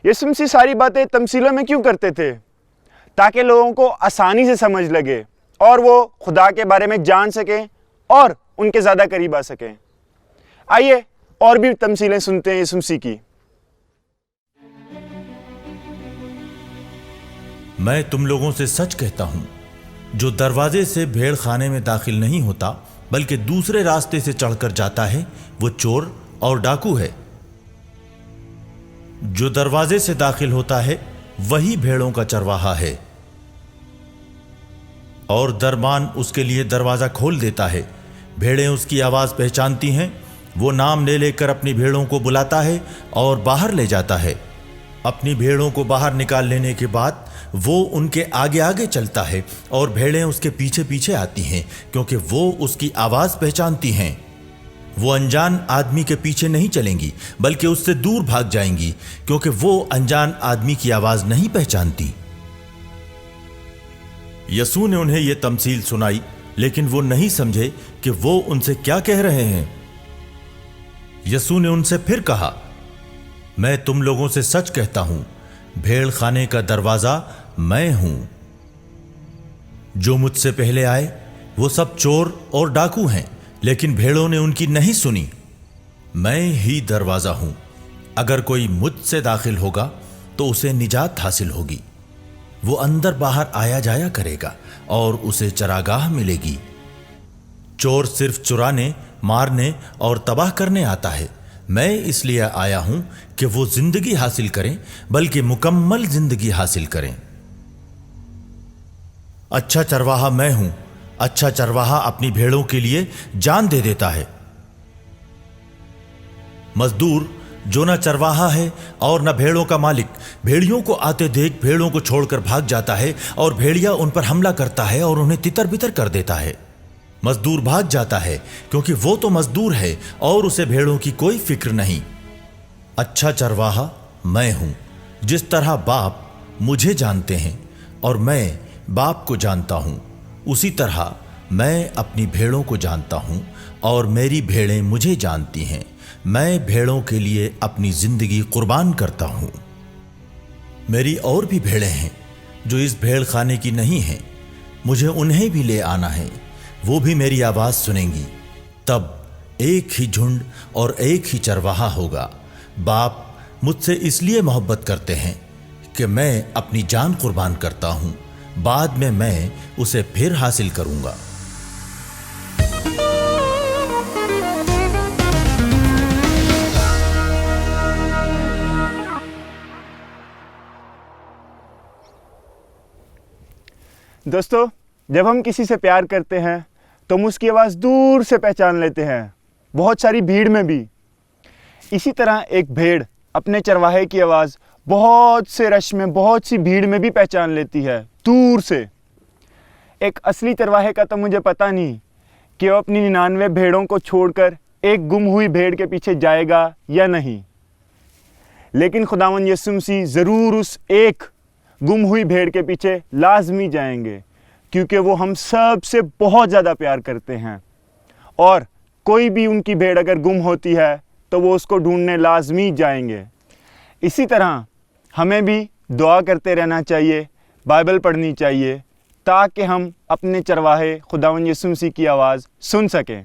یسوع مسیح ساری باتیں تمثیلوں میں کیوں کرتے تھے؟ تاکہ لوگوں کو آسانی سے سمجھ لگے اور وہ خدا کے بارے میں جان سکیں اور ان کے زیادہ قریب آ سکیں۔ آئیے اور بھی تمثیلیں سنتے ہیں یسوع مسیح کی۔ میں تم لوگوں سے سچ کہتا ہوں، جو دروازے سے بھیڑ خانے میں داخل نہیں ہوتا بلکہ دوسرے راستے سے چڑھ کر جاتا ہے، وہ چور اور ڈاکو ہے۔ جو دروازے سے داخل ہوتا ہے وہی بھیڑوں کا چرواہا ہے، اور دربان اس کے لیے دروازہ کھول دیتا ہے۔ بھیڑیں اس کی آواز پہچانتی ہیں، وہ نام لے لے کر اپنی بھیڑوں کو بلاتا ہے اور باہر لے جاتا ہے۔ اپنی بھیڑوں کو باہر نکال لینے کے بعد وہ ان کے آگے آگے چلتا ہے اور بھیڑیں اس کے پیچھے پیچھے آتی ہیں، کیونکہ وہ اس کی آواز پہچانتی ہیں۔ وہ انجان آدمی کے پیچھے نہیں چلیں گی بلکہ اس سے دور بھاگ جائیں گی، کیونکہ وہ انجان آدمی کی آواز نہیں پہچانتی۔ یسوع نے انہیں یہ تمثیل سنائی، لیکن وہ نہیں سمجھے کہ وہ ان سے کیا کہہ رہے ہیں۔ یسوع نے ان سے پھر کہا، میں تم لوگوں سے سچ کہتا ہوں، بھیڑ خانے کا دروازہ میں ہوں۔ جو مجھ سے پہلے آئے وہ سب چور اور ڈاکو ہیں، لیکن بھیڑوں نے ان کی نہیں سنی۔ میں ہی دروازہ ہوں، اگر کوئی مجھ سے داخل ہوگا تو اسے نجات حاصل ہوگی۔ وہ اندر باہر آیا جایا کرے گا اور اسے چراگاہ ملے گی۔ چور صرف چرانے، مارنے اور تباہ کرنے آتا ہے، میں اس لیے آیا ہوں کہ وہ زندگی حاصل کریں، بلکہ مکمل زندگی حاصل کریں۔ اچھا چرواہا میں ہوں، اچھا چرواہا اپنی بھیڑوں کے لیے جان دے دیتا ہے۔ مزدور جو نہ چرواہا ہے اور نہ بھیڑوں کا مالک، بھیڑیوں کو آتے دیکھ بھیڑوں کو چھوڑ کر بھاگ جاتا ہے، اور بھیڑیا ان پر حملہ کرتا ہے اور انہیں تتر بتر کر دیتا ہے۔ مزدور بھاگ جاتا ہے کیونکہ وہ تو مزدور ہے اور اسے بھیڑوں کی کوئی فکر نہیں۔ اچھا چرواہا میں ہوں، جس طرح باپ مجھے جانتے ہیں اور میں باپ کو جانتا ہوں، اسی طرح میں اپنی بھیڑوں کو جانتا ہوں اور میری بھیڑیں مجھے جانتی ہیں۔ میں بھیڑوں کے لیے اپنی زندگی قربان کرتا ہوں۔ میری اور بھی بھیڑیں ہیں جو اس بھیڑ خانے کی نہیں ہیں، مجھے انہیں بھی لے آنا ہے، وہ بھی میری آواز سنیں گی۔ تب ایک ہی جھنڈ اور ایک ہی چرواہا ہوگا۔ باپ مجھ سے اس لیے محبت کرتے ہیں کہ میں اپنی جان قربان کرتا ہوں، بعد میں اسے پھر حاصل کروں گا۔ دوستو، جب ہم کسی سے پیار کرتے ہیں تو ہم اس کی آواز دور سے پہچان لیتے ہیں، بہت ساری بھیڑ میں بھی۔ اسی طرح ایک بھیڑ اپنے چرواہے کی آواز بہت سے رش میں، بہت سی بھیڑ میں بھی پہچان لیتی ہے دور سے۔ ایک اصلی چرواہے کا تو مجھے پتہ نہیں کہ وہ اپنی 99 بھیڑوں کو چھوڑ کر ایک گم ہوئی بھیڑ کے پیچھے جائے گا یا نہیں، لیکن خداوند یسوع مسیح ضرور اس ایک گم ہوئی بھیڑ کے پیچھے لازمی جائیں گے، کیونکہ وہ ہم سب سے بہت زیادہ پیار کرتے ہیں، اور کوئی بھی ان کی بھیڑ اگر گم ہوتی ہے تو وہ اس کو ڈھونڈنے لازمی جائیں گے۔ اسی طرح ہمیں بھی دعا کرتے رہنا چاہیے، بائبل پڑھنی چاہیے، تاکہ ہم اپنے چرواہے خداوند یسوع مسیح کی آواز سن سکیں۔